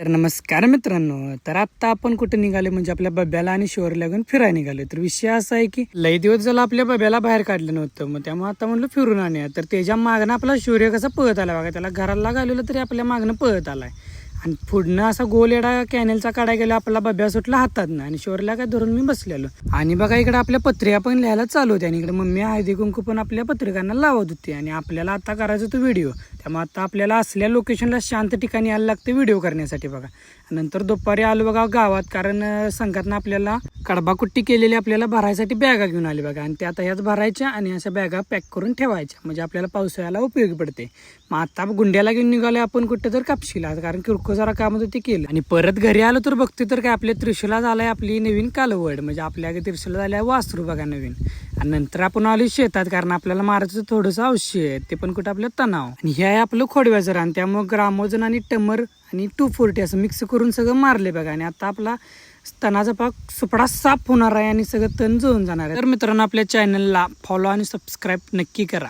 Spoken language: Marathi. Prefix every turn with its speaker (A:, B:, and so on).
A: तर नमस्कार मित्रांनो. तर आता आपण कुठे निघाले म्हणजे आपल्या बब्याला आणि शोरला घेऊन फिरायला निघालो. तर विषय असा आहे की लई दिवस झाला आपल्या बब्याला बाहेर काढलं नव्हतं, मग त्यामुळे आता म्हणलं फिरून आणूया. तर त्याच्या मागणं आपला शौर्य कसा पळत आला बघा. त्याला घराला घालवलं तरी आपल्या मागणं पळत आलाय आणि पुढनं असा गोल एडा कॅनेलचा काढाय गेला आपला बब्या सुटला हातातनं आणि शोरला काय धरून मी बसलेलो. आणि बघा इकडे आपल्या पत्रिका पण लिहायला चालू होत्या आणि इकडे मम्मी हळदी कुंकू पण आपल्या पत्रिकांना लावत होती. आणि आपल्याला आता करायचं होतं व्हिडिओ, त्यामुळे आता आपल्याला असल्या लोकेशनला शांत ठिकाणी यायला लागतं व्हिडिओ करण्यासाठी बघा. नंतर दुपारी आलो बघा गावात, कारण संघातनं आपल्याला कडबाकुट्टी केलेली आपल्याला भरायसाठी बॅगा घेऊन आली बघा. आणि त्या आता ह्याच भरायच्या आणि अशा बॅगा पॅक करून ठेवायच्या, म्हणजे आपल्याला पावसाळ्याला उपयोगी पडते. मग आता गुंड्याला घेऊन निघालो आपण कुठं तर कापशीला, कारण किरकोळ जरा काम होतं ते केलं. आणि परत घरी आलो तर बघतो तर काय आपल्या त्रिशूला झालाय आपली नवीन कालवड, म्हणजे आपल्या त्रिशूला झाल्या वासरू बघा नवीन. आणि नंतर आपण आलो शेतात, कारण आपल्याला मारायचं थोडंसं औषध, ते पण कुठं आपलं तणाव. आणि हे आहे आपलं खोडव्याचं रान, त्यामुळे ग्रामोजन आणि टमर आणि 240 असं मिक्स करून सगळं मारले बघा. आणि आता आपला तणाचा पाक सुपडा साफ होणार आहे आणि सगळं तण जळून जाणार आहे. तर मित्रांनो आपल्या चॅनलला फॉलो आणि सबस्क्राईब नक्की करा.